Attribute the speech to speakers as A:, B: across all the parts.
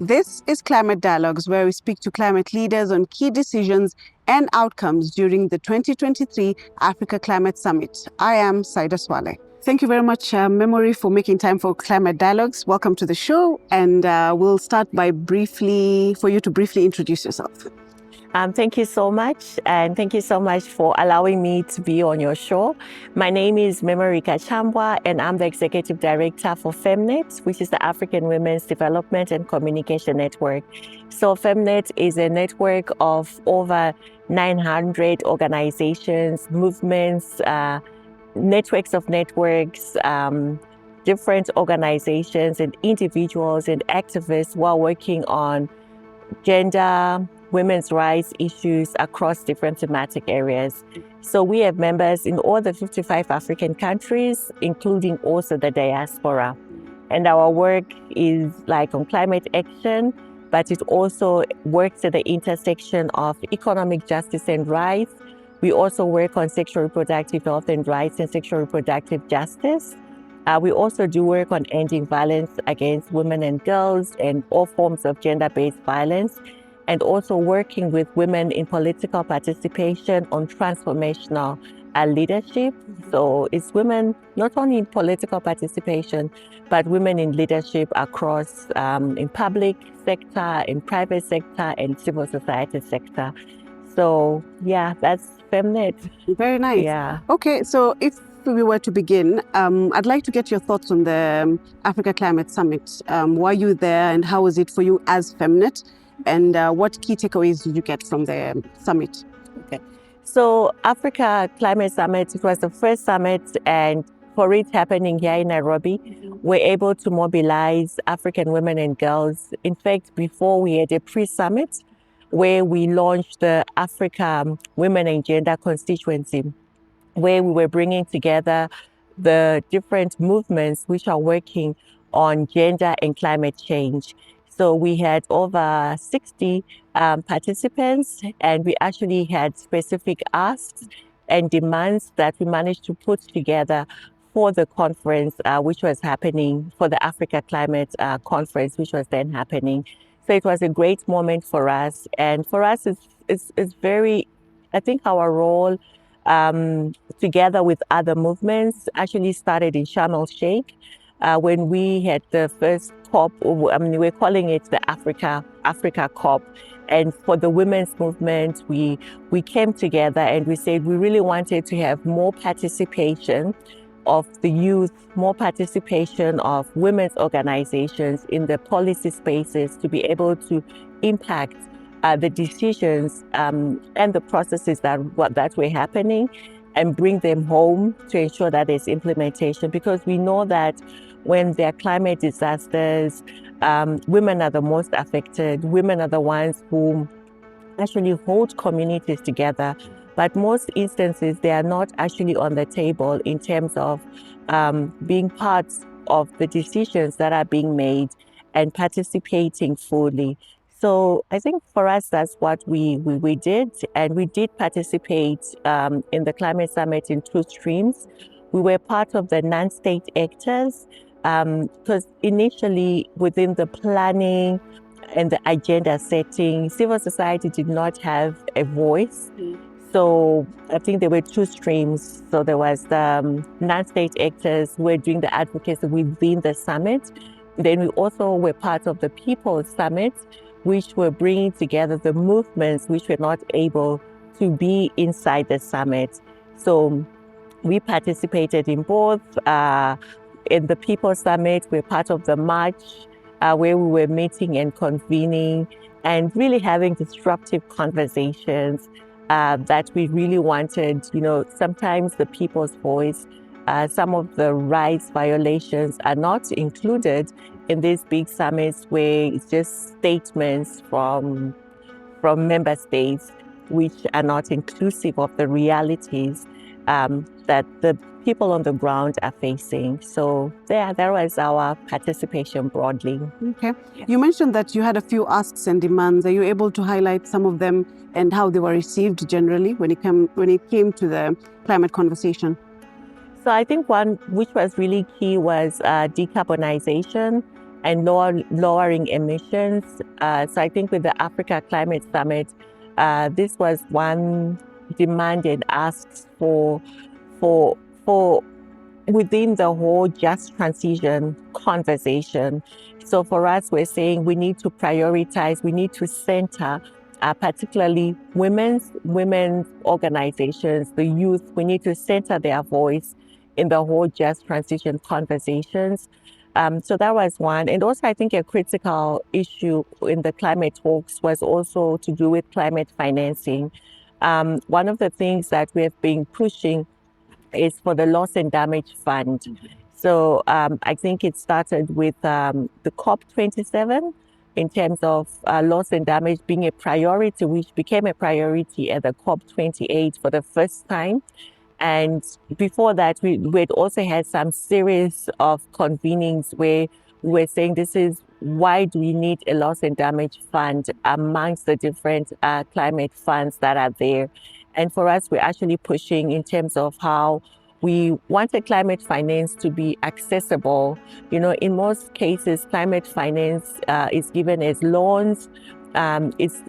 A: This is Climate Dialogues, where we speak to climate leaders on key decisions and outcomes during the 2023 Africa Climate Summit. I am Saida Swale. Thank you very much, Memory, for making time for Climate Dialogues. Welcome to the show, and we'll start by for you to briefly introduce yourself.
B: Thank you so much, and thank you so much for allowing me to be on your show. My name is Memory Kachambwa, and I'm the Executive Director for FEMNET, which is the African Women's Development and Communication Network. So FEMNET is a network of over 900 organizations, movements, networks of networks, different organizations and individuals and activists who are working on gender, women's rights issues across different thematic areas. So we have members in all the 55 African countries, including also the diaspora. And our work is like on climate action, but it also works at the intersection of economic justice and rights. We also work on sexual reproductive health and rights and sexual reproductive justice. We also do work on ending violence against women and girls and all forms of gender-based violence, and also working with women in political participation on transformational leadership. So it's women not only in political participation, but women in leadership across in public sector, in private sector, and civil society sector. So yeah, that's FEMNET.
A: Very nice.
B: Yeah.
A: Okay, so if we were to begin, I'd like to get your thoughts on the Africa Climate Summit. Were you there, and how was it for you as FEMNET? And what key takeaways did you get from the summit?
B: Okay. So Africa Climate Summit, it was the first summit, and for it happening here in Nairobi, we're able to mobilize African women and girls. In fact, before we had a pre-summit where we launched the Africa Women and Gender Constituency, where we were bringing together the different movements which are working on gender and climate change. So we had over 60 participants, and we actually had specific asks and demands that we managed to put together for the conference, which was happening, for the Africa Climate Conference, which was then happening. So it was a great moment for us. And for us, it's very, I think our role together with other movements actually started in Sharm el-Sheikh when we had the first COP. I mean, we're calling it the Africa COP. And for the women's movement, we came together and we said we really wanted to have more participation of the youth, more participation of women's organizations in the policy spaces to be able to impact the decisions and the processes that were happening, and bring them home to ensure that there's implementation. Because we know that when there are climate disasters, women are the most affected. Women are the ones who actually hold communities together. But most instances, they are not actually on the table in terms of being part of the decisions that are being made and participating fully. So I think for us, that's what we did. And we did participate in the Climate Summit in two streams. We were part of the non-state actors, because initially within the planning and the agenda setting, civil society did not have a voice. So I think there were two streams. So there was the non-state actors who were doing the advocacy within the summit. Then we also were part of the People's Summit, which were bringing together the movements which were not able to be inside the summit. So we participated in both. In the People's Summit, we're part of the march, where we were meeting and convening and really having disruptive conversations that we really wanted. You know, sometimes the people's voice, some of the rights violations are not included in these big summits, where it's just statements from member states which are not inclusive of the realities that the people on the ground are facing. So there was our participation broadly.
A: Okay. You mentioned that you had a few asks and demands. Are you able to highlight some of them and how they were received generally when it came to the climate conversation?
B: So I think one which was really key was decarbonization and lowering emissions. So I think with the Africa Climate Summit, this was one demand and asks for within the whole just transition conversation. So for us, we're saying we need to prioritize, we need to center particularly women's organizations, the youth. We need to center their voice in the whole just transition conversations. So that was one. And also I think a critical issue in the climate talks was also to do with climate financing. One of the things that we have been pushing is for the loss and damage fund. So I think it started with the COP27 in terms of loss and damage being a priority, which became a priority at the COP28 for the first time. And before that, we'd also had some series of convenings where we were saying this is why do we need a loss and damage fund amongst the different climate funds that are there. And for us, we're actually pushing in terms of how we wanted climate finance to be accessible. You know, in most cases, climate finance is given as loans. It's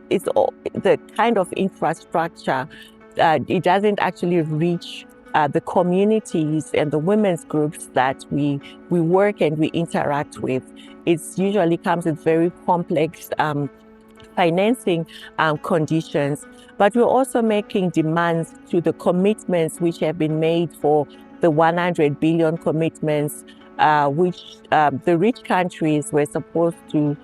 B: the kind of infrastructure it doesn't actually reach the communities and the women's groups that we work and we interact with. It usually comes with very complex financing conditions, but we're also making demands to the commitments which have been made for the 100 billion commitments, which the rich countries were supposed to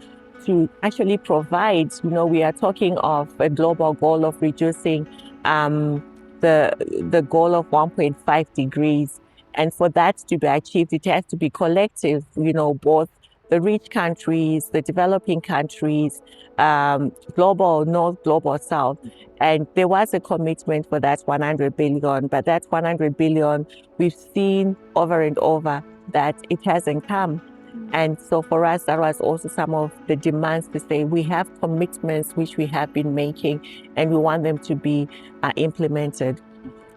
B: actually provide. You know, we are talking of a global goal of reducing the goal of 1.5 degrees. And for that to be achieved, it has to be collective, you know, both the rich countries, the developing countries, global north, global south. And there was a commitment for that 100 billion, but that 100 billion, we've seen over and over that it hasn't come. And so for us, that was also some of the demands to say we have commitments which we have been making and we want them to be implemented.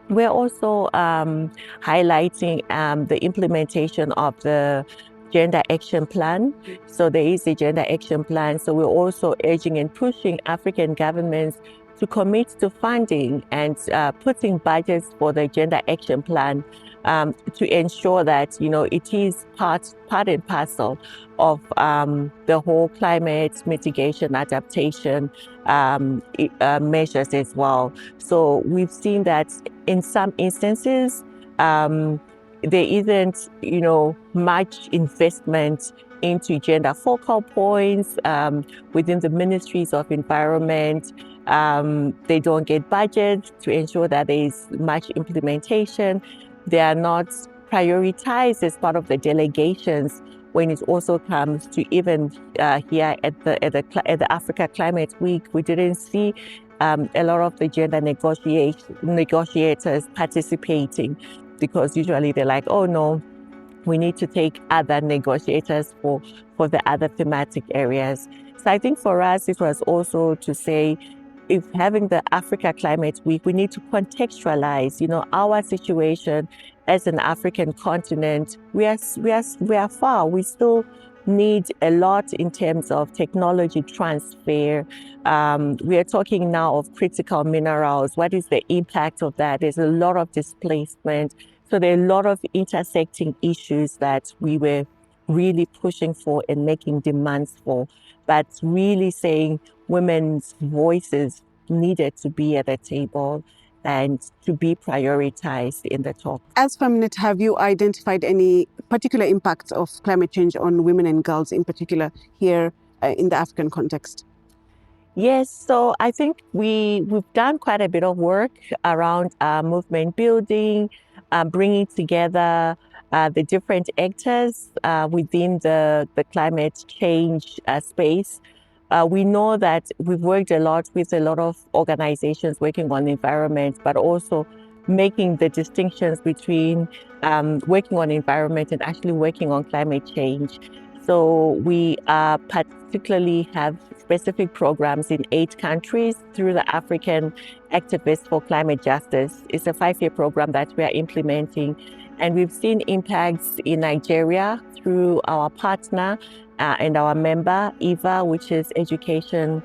B: We're also highlighting the implementation of the Gender Action Plan. So there is a Gender Action Plan. So we're also urging and pushing African governments to commit to funding and putting budgets for the Gender Action Plan to ensure that, you know, it is part and parcel of the whole climate mitigation adaptation measures as well. So we've seen that in some instances, there isn't, you know, much investment into gender focal points within the ministries of environment. They don't get budget to ensure that there is much implementation. They are not prioritized as part of the delegations when it also comes to even here at the Africa Climate Week. We didn't see a lot of the gender negotiators participating, because usually they're like, oh no, we need to take other negotiators for the other thematic areas. So I think for us, it was also to say, if having the Africa Climate Week, we need to contextualize, you know, our situation as an African continent. We are far. We still need a lot in terms of technology transfer. We are talking now of critical minerals. What is the impact of that? There's a lot of displacement. So there are a lot of intersecting issues that we were really pushing for and making demands for, but really saying women's voices needed to be at the table and to be prioritized in the talk.
A: As FEMNET, have you identified any particular impacts of climate change on women and girls in particular here in the African context?
B: Yes, so I think we've done quite a bit of work around movement building, bringing together the different actors within the climate change space. We know that we've worked a lot with a lot of organizations working on the environment, but also making the distinctions between working on environment and actually working on climate change. So we particularly have specific programs in 8 countries through the African Activists for Climate Justice. It's a 5-year program that we are implementing. And we've seen impacts in Nigeria through our partner and our member, EVA, which is Education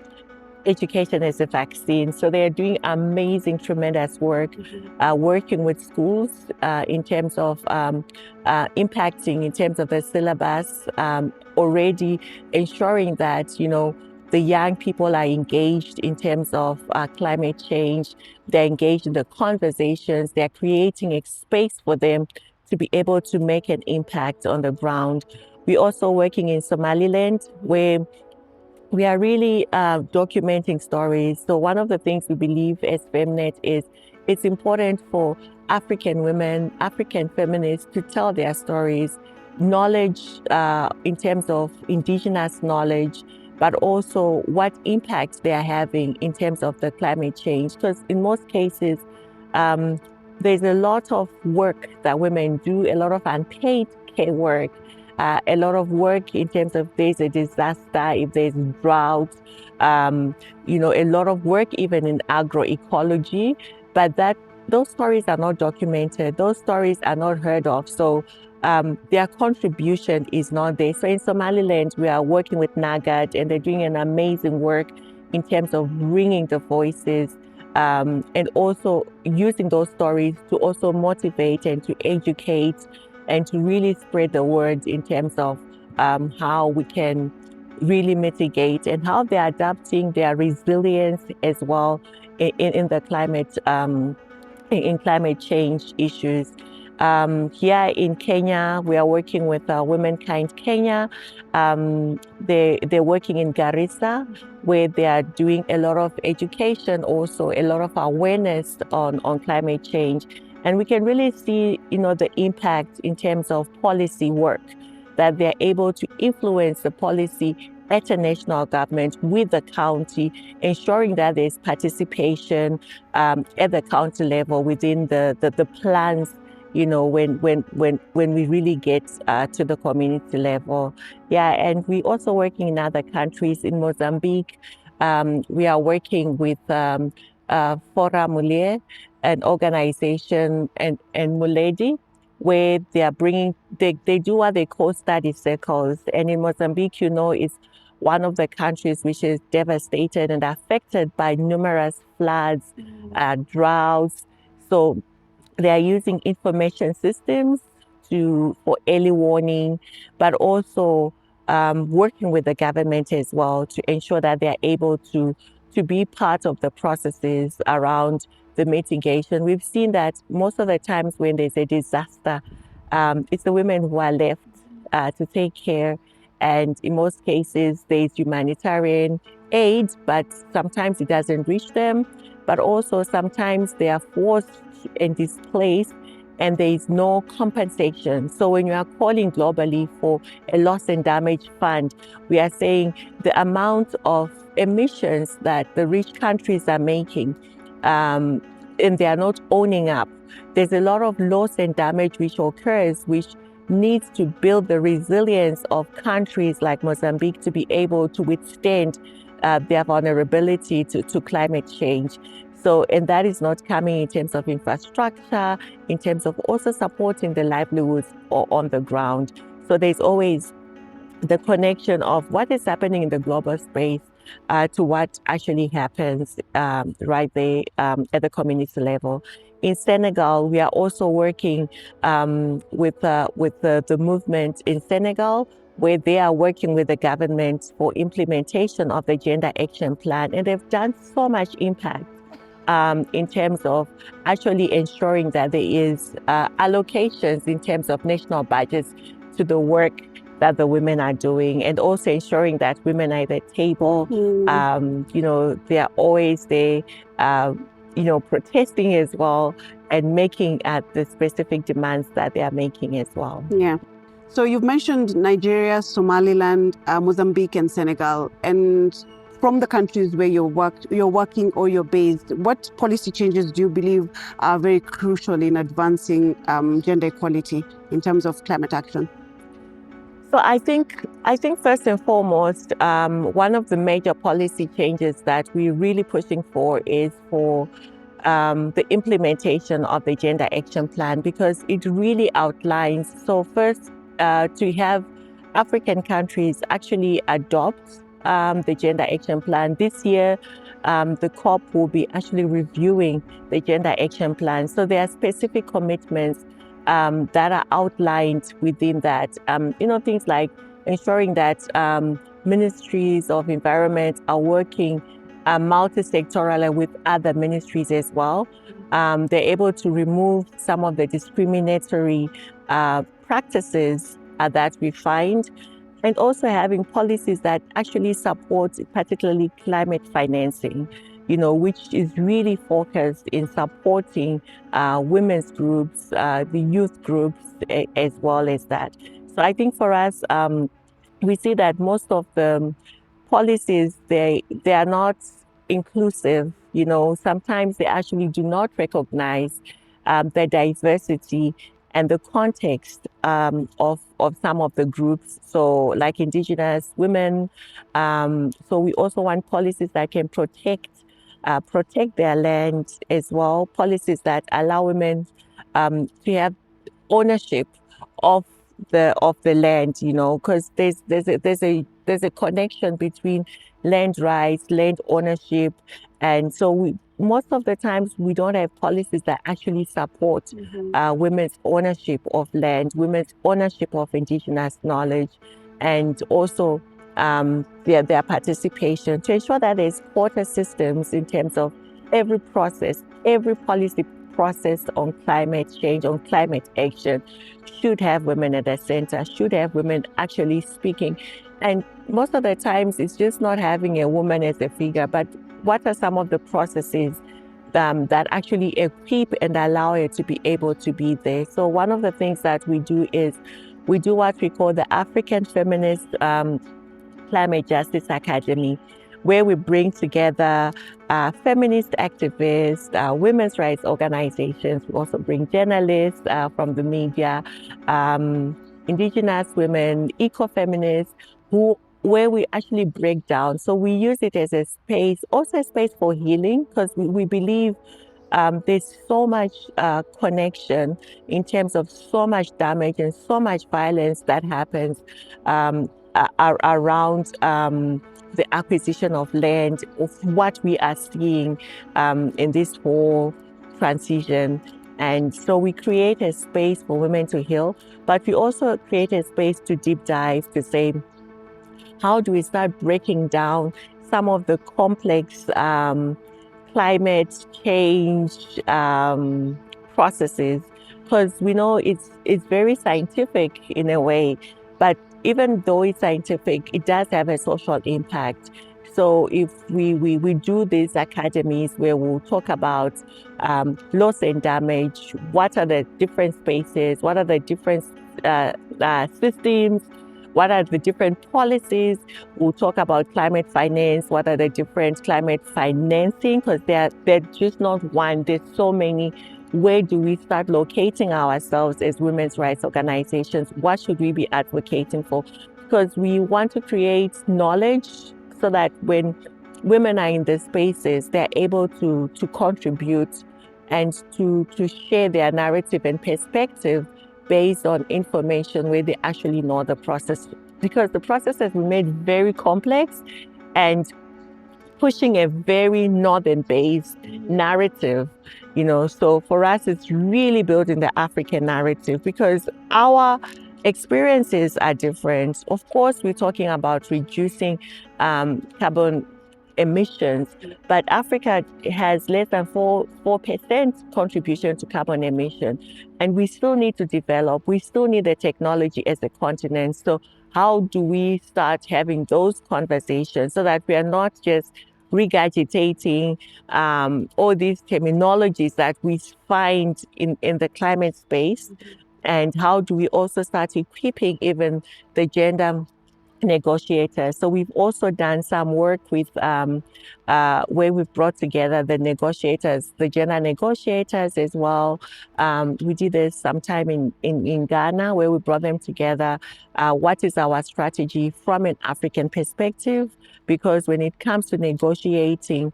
B: as a Vaccine. So they are doing amazing, tremendous work, working with schools in terms of impacting in terms of the syllabus, already ensuring that, the young people are engaged in terms of climate change. They're engaged in the conversations. They're creating a space for them to be able to make an impact on the ground. We're also working in Somaliland, where we are really documenting stories. So one of the things we believe as FEMNET is it's important for African women, African feminists to tell their stories, knowledge in terms of indigenous knowledge, but also what impacts they are having in terms of the climate change. Because in most cases, there's a lot of work that women do, a lot of unpaid care work, a lot of work in terms of there's a disaster, if there's drought, a lot of work even in agroecology, but those stories are not documented, those stories are not heard of. So their contribution is not there. So in Somaliland, we are working with NAGAD, and they're doing an amazing work in terms of bringing the voices and also using those stories to also motivate and to educate and to really spread the word in terms of how we can really mitigate and how they're adapting their resilience as well in the climate in climate change issues. Here in Kenya, we are working with Womenkind Kenya. They're working in Garissa, where they are doing a lot of education, also a lot of awareness on climate change. And we can really see, the impact in terms of policy work, that they're able to influence the policy at a national government with the county, ensuring that there's participation at the county level within the plans, when we really get to the community level. Yeah, and we're also working in other countries. In Mozambique, we are working with Fora Mulier, an organization, and Muledi, where they are bringing, they do what they call study circles. And in Mozambique, it's one of the countries which is devastated and affected by numerous floods, droughts. So they are using information systems for early warning, but also working with the government as well to ensure that they are able to be part of the processes around the mitigation. We've seen that most of the times when there's a disaster, it's the women who are left to take care. And in most cases, there's humanitarian aid, but sometimes it doesn't reach them. But also sometimes they are forced and displaced, and there is no compensation. So when you are calling globally for a loss and damage fund, we are saying the amount of emissions that the rich countries are making, and they are not owning up. There's a lot of loss and damage which occurs, which needs to build the resilience of countries like Mozambique to be able to withstand their vulnerability to climate change. So, and that is not coming in terms of infrastructure, in terms of also supporting the livelihoods on the ground. So there's always the connection of what is happening in the global space to what actually happens right there at the community level. In Senegal, we are also working with the movement in Senegal, where they are working with the government for implementation of the Gender Action Plan, and they've done so much impact in terms of actually ensuring that there is allocations in terms of national budgets to the work that the women are doing, and also ensuring that women are at the table. They are always there, protesting as well, and making the specific demands that they are making as well.
A: Yeah. So you've mentioned Nigeria, Somaliland, Mozambique, and Senegal. And from the countries where you're working or you're based, what policy changes do you believe are very crucial in advancing gender equality in terms of climate action?
B: So I think first and foremost, one of the major policy changes that we're really pushing for is for the implementation of the Gender Action Plan, because it really outlines. So first, to have African countries actually adopt the Gender Action Plan. This year, the COP will be actually reviewing the Gender Action Plan. So there are specific commitments that are outlined within that. Things like ensuring that ministries of environment are working multi-sectoral with other ministries as well. They're able to remove some of the discriminatory practices that we find, and also having policies that actually support particularly climate financing, which is really focused in supporting women's groups, the youth groups, as well as that. So I think for us, we see that most of the policies, they are not inclusive. Sometimes they actually do not recognize the diversity and the context of some of the groups. So like indigenous women. So we also want policies that can protect their land as well. Policies that allow women to have ownership of the land, because there's a connection between land rights, land ownership, and so most of the times we don't have policies that actually support women's ownership of land, women's ownership of indigenous knowledge, and also their participation, to ensure that there's quota systems in terms of every process, every policy process on climate change, on climate action, should have women at the center, should have women actually speaking. And most of the times it's just not having a woman as a figure, but what are some of the processes that actually equip and allow her to be able to be there. So one of the things that we do is we do what we call the African Feminist Climate Justice Academy, where we bring together feminist activists, women's rights organizations. We also bring journalists from the media, indigenous women, eco-feminists, where we actually break down. So we use it as a space, also a space for healing, because we believe there's so much connection in terms of so much damage and so much violence that happens around the acquisition of land, of what we are seeing in this whole transition. And so we create a space for women to heal, but we also create a space to deep dive, to say, how do we start breaking down some of the complex climate change processes? Because we know it's very scientific in a way, but even though it's scientific, it does have a social impact. So if we do these academies where we'll talk about loss and damage, what are the different spaces, what are the different systems, what are the different policies? We'll talk about climate finance. What are the different climate financing? Because they're just not one. There's so many. Where do we start locating ourselves as women's rights organizations? What should we be advocating for? Because we want to create knowledge so that when women are in the spaces, they're able to contribute and to share their narrative and perspective based on information where they actually know the process, because the process has been made very complex and pushing a very northern-based narrative, So for us, it's really building the African narrative, because our experiences are different. Of course, we're talking about reducing carbon emissions, but Africa has less than 4% contribution to carbon emission, and we still need to develop. We still need the technology as a continent. So how do we start having those conversations so that we are not just regurgitating all these terminologies that we find in the climate space? And how do we also start equipping even the gender negotiators? So we've also done some work with where we've brought together the negotiators, the gender negotiators as well. We did this sometime in Ghana, where we brought them together. What is our strategy from an African perspective? Because when it comes to negotiating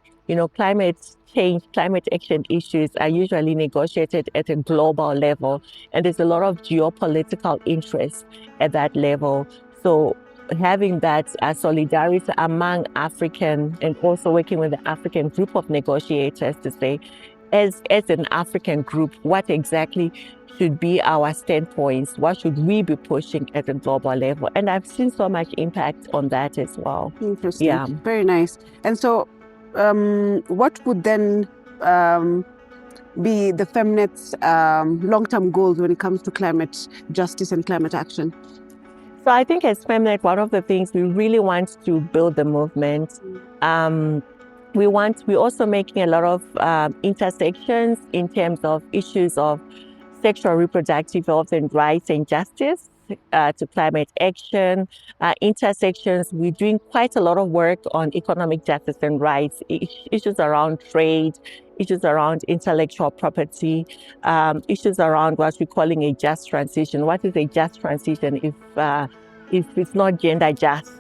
B: climate change, climate action issues are usually negotiated at a global level, and there's a lot of geopolitical interest at that level. So having that solidarity among African, and also working with the African group of negotiators to say, as an African group, what exactly should be our standpoints? What should we be pushing at a global level? And I've seen so much impact on that as well.
A: Interesting.
B: Yeah.
A: Very nice. And so, what would then be the FEMNET's long-term goals when it comes to climate justice and climate action?
B: So I think as FEMNET, one of the things we really want to build the movement. We're also making a lot of intersections in terms of issues of sexual reproductive health and rights and justice to climate action, intersections. We're doing quite a lot of work on economic justice and rights, issues around trade, issues around intellectual property, issues around what we're calling a just transition. What is a just transition if it's not gender just?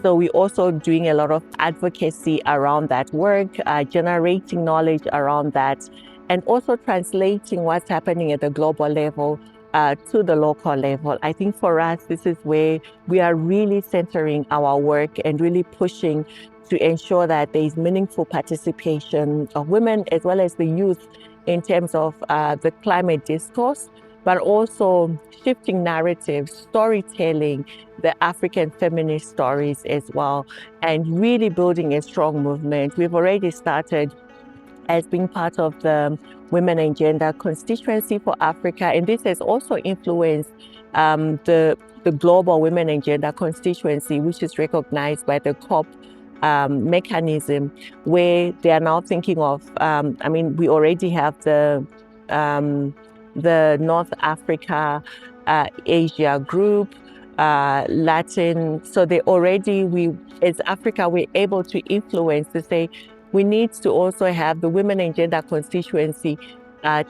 B: So we're also doing a lot of advocacy around that work, generating knowledge around that, and also translating what's happening at the global level to the local level. I think for us, this is where we are really centering our work and really pushing to ensure that there is meaningful participation of women as well as the youth in terms of the climate discourse, but also shifting narratives, storytelling, the African feminist stories as well, and really building a strong movement. We've already started as being part of the Women and Gender Constituency for Africa, and this has also influenced the Global Women and Gender Constituency, which is recognized by the COP mechanism, where they are now thinking of, we already have the North Africa, Asia group, Latin. So they already, as Africa, we're able to influence to say, we need to also have the Women and Gender Constituency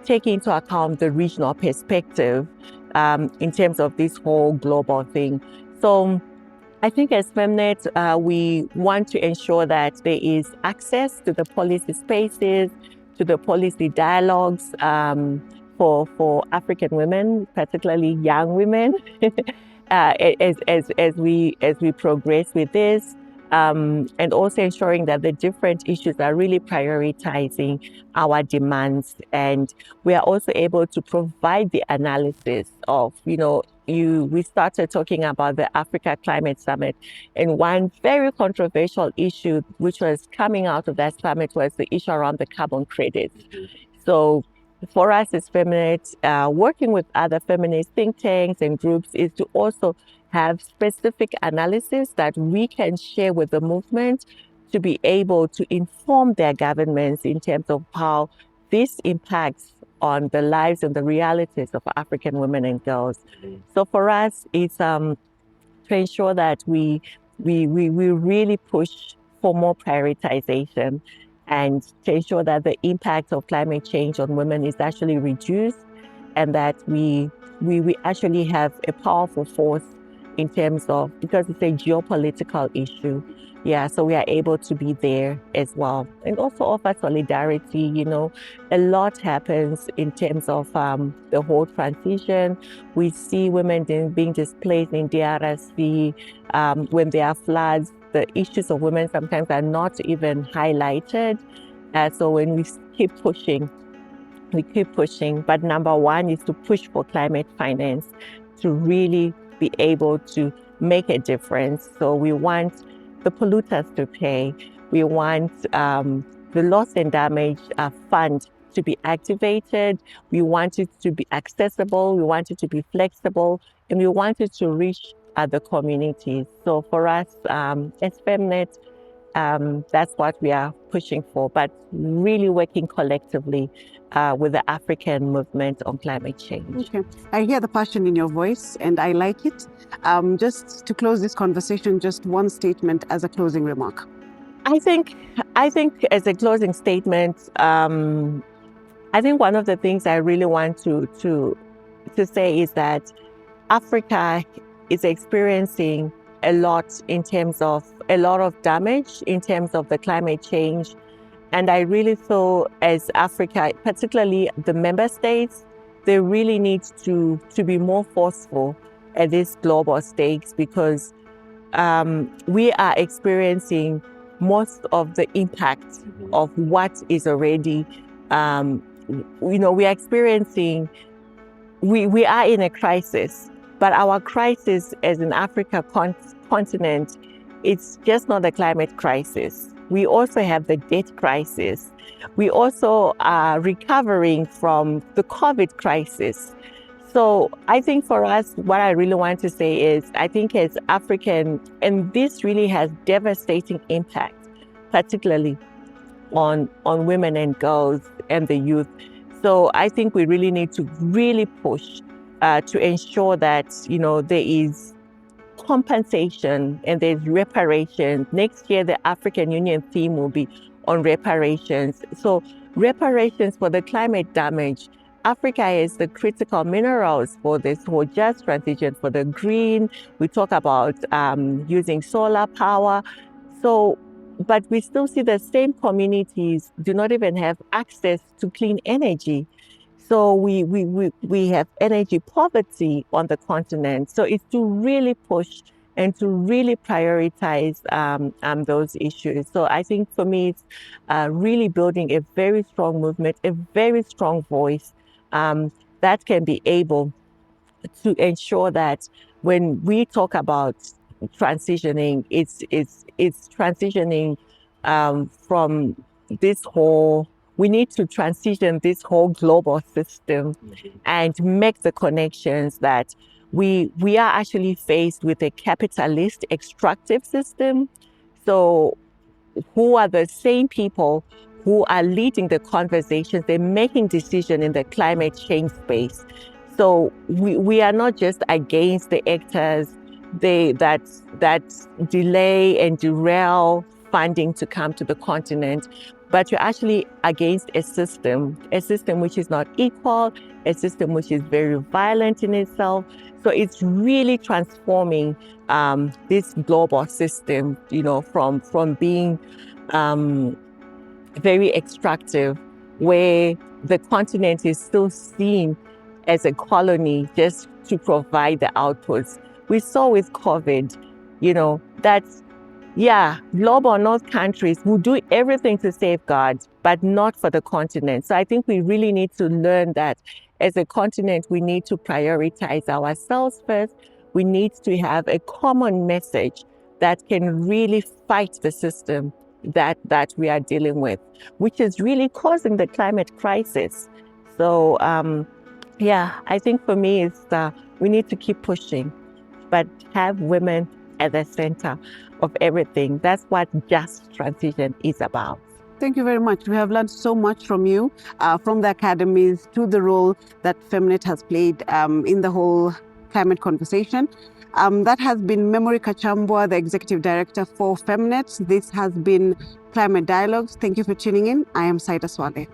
B: take into account the regional perspective in terms of this whole global thing. So I think as FEMNET, we want to ensure that there is access to the policy spaces, to the policy dialogues for African women, particularly young women, as we progress with this. And also ensuring that the different issues are really prioritizing our demands. And we are also able to provide the analysis of, we started talking about the Africa Climate Summit, and one very controversial issue which was coming out of that summit was the issue around the carbon credits. So for us as FEMNET, working with other feminist think tanks and groups is to also have specific analysis that we can share with the movement to be able to inform their governments in terms of how this impacts on the lives and the realities of African women and girls. So for us, it's to ensure that we really push for more prioritization and to ensure that the impact of climate change on women is actually reduced, and that we actually have a powerful force in terms of, because it's a geopolitical issue. Yeah, so we are able to be there as well. And also offer solidarity. A lot happens in terms of the whole transition. We see women being displaced in DRC when there are floods. The issues of women sometimes are not even highlighted. So when we keep pushing, but number one is to push for climate finance to really be able to make a difference. So we want the polluters to pay. We want the loss and damage fund to be activated. We want it to be accessible. We want it to be flexible, and we want it to reach other communities. So for us as FEMNET, that's what we are pushing for, but really working collectively with the African movement on climate change.
A: Okay, I hear the passion in your voice and I like it. Just to close this conversation, just one statement as a closing remark.
B: I think as a closing statement, I think one of the things I really want to say is that Africa is experiencing a lot of damage in terms of the climate change. And I really feel as Africa, particularly the member states, they really need to be more forceful at these global stakes, because we are experiencing most of the impact of what is already, we are experiencing, we are in a crisis, but our crisis as an Africa continent, it's just not a climate crisis. We also have the debt crisis. We also are recovering from the COVID crisis. So I think for us, what I really want to say is, I think as African, and this really has devastating impact, particularly on women and girls and the youth. So I think we really need to really push to ensure that, there is compensation and there's reparations. Next year, the African Union theme will be on reparations. So reparations for the climate damage. Africa has the critical minerals for this whole just transition, for the green. We talk about using solar power. But we still see the same communities do not even have access to clean energy. So we have energy poverty on the continent. So it's to really push and to really prioritize those issues. So I think for me, it's really building a very strong movement, a very strong voice that can be able to ensure that when we talk about transitioning, it's transitioning from this whole, we need to transition this whole global system and make the connections that we are actually faced with a capitalist extractive system. So who are the same people who are leading the conversations, they're making decisions in the climate change space. So we are not just against the actors that delay and derail funding to come to the continent, but you're actually against a system which is not equal, a system which is very violent in itself. So it's really transforming this global system, from being very extractive, where the continent is still seen as a colony just to provide the outputs. We saw with COVID, that, global north countries will do everything to safeguard, but not for the continent. So I think we really need to learn that as a continent, we need to prioritize ourselves first. We need to have a common message that can really fight the system that we are dealing with, which is really causing the climate crisis. So I think for me, it's we need to keep pushing, but have women at the center of everything. That's what just transition is about.
A: Thank you very much. We have learned so much from you, from the academies to the role that FEMNET has played in the whole climate conversation. That has been Memory Kachambwa, the Executive Director for FEMNET. This has been Climate Dialogues. Thank you for tuning in. I am Saida Swale.